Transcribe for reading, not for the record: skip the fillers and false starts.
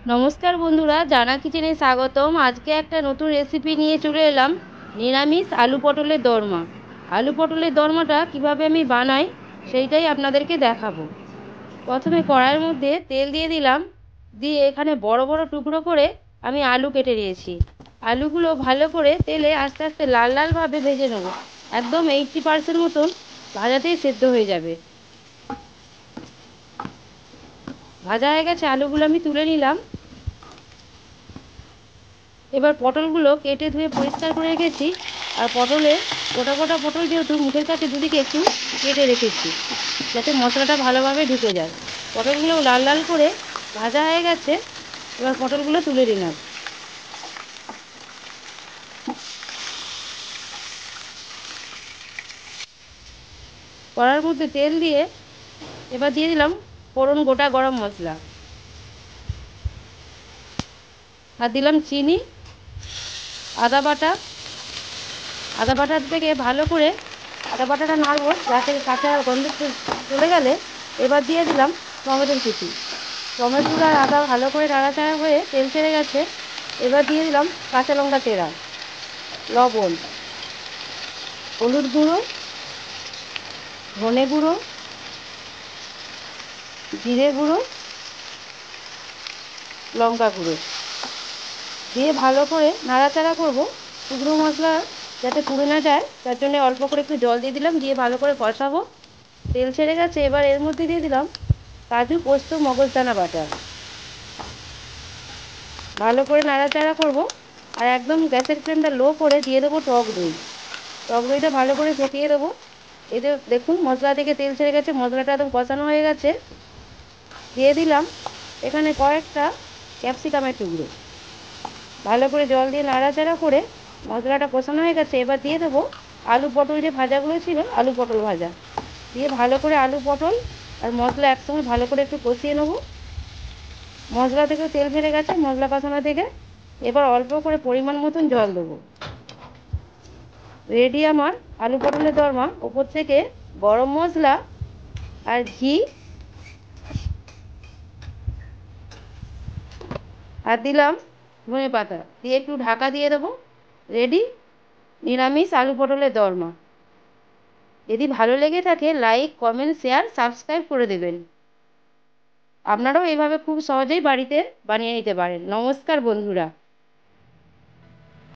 নমস্কার বন্ধুরা, জানা কিচেনে স্বাগতম। আজকে একটা নতুন রেসিপি নিয়ে চলে এলাম, নিরামিষ আলু পটলের দোরমা। আলু পটলের দোরমাটা কিভাবে আমি বানাই সেইটাই আপনাদেরকে দেখাবো। প্রথমে কড়াইয়ের মধ্যে তেল দিয়ে দিলাম, দিয়ে এখানে বড় বড় টুকরো করে আমি আলু কেটে নিয়েছি। আলুগুলো ভালো করে তেলে আস্তে আস্তে লাল লালভাবে ভেজে নেব। একদম 80% মতন ভাজাতেই সেদ্ধ হয়ে যাবে। ভাজা হয়ে গেছে, আলুগুলো আমি তুলে নিলাম। এবার পটলগুলো কেটে ধুয়ে পরিষ্কার করে রেখেছি। আর পটলে গোটা গোটা পটল যেহেতু মুখের কাছে দুদিকে একটু কেটে রেখেছি যাতে মশলাটা ভালোভাবে ঢুকে যায়। পটলগুলো লাল লাল করে ভাজা হয়ে গেছে, এবার পটলগুলো তুলে নিলাম। কড়ার মধ্যে তেল দিয়ে এবার দিয়ে দিলাম ফোড়ন গোটা গরম মশলা, আর দিলাম চিনি, আদা বাটা। আদা বাটা থেকে ভালো করে আদা বাটাটা নাড়বো যাতে কাঁচা গন্ধ চলে গেলে এবার দিয়ে দিলাম টমেটোর কুচি। টমেটো আর আদা ভালো করে নাড়াচাড়া হয়ে তেল ছেড়ে গেছে, এবার দিয়ে দিলাম কাঁচা লঙ্কা চেরা, লবণ, হলুদ গুঁড়ো, ধনে গুঁড়ো, জিরে গুঁড়ো, লঙ্কা গুঁড়ো দিয়ে ভালো করে নাড়াচাড়া করব। শুকনো মশলা যাতে পুড়ে না যায় তার জন্য অল্প করে একটু জল দিয়ে দিলাম, দিয়ে ভালো করে কষাবো। তেল ছেড়ে গেছে, এবার এর মধ্যে দিয়ে দিলাম কাজু, পোস্ত, মগজদানা বাটা। ভালো করে নাড়াচাড়া করব। আর একদম গ্যাসের ফ্লেমটা লো করে দিয়ে দেবো টক দই। টক দইটা ভালো করে ফেটিয়ে দেবো। এতে দেখুন মশলা থেকে তেল ছেড়ে গেছে, মশলাটা একদম কষানো হয়ে গেছে। দিয়ে দিলাম এখানে কয়েকটা ক্যাপসিকামের টুকরো। ভালো করে জল দিয়ে নাড়াচাড়া করে মশলাটা কষানো হয়ে গেছে, এবার দিয়ে দেবো আলু পটল যে ভাজাগুলো ছিল, আলু পটল ভাজা দিয়ে ভালো করে আলু পটল আর মশলা একসঙ্গে ভালো করে একটু কষিয়ে নেবো। মশলা থেকেও তেল ছেড়ে গেছে, মশলা কষানো থেকে। এবার অল্প করে পরিমাণ মতন জল দেবো। রেডি আমার আলু পটলের দরমা। ওপর থেকে গরম মশলা আর ঘি আর দিলাম ধনে পাতা দিয়ে একটু ঢাকা দিয়ে দেবো। রেডি নিরামিষ আলু পটলের দরমা। যদি ভালো লেগে থাকে লাইক, কমেন্ট, শেয়ার, সাবস্ক্রাইব করে দেবেন। আপনারাও এইভাবে খুব সহজেই বাড়িতে বানিয়ে নিতে পারেন। নমস্কার বন্ধুরা।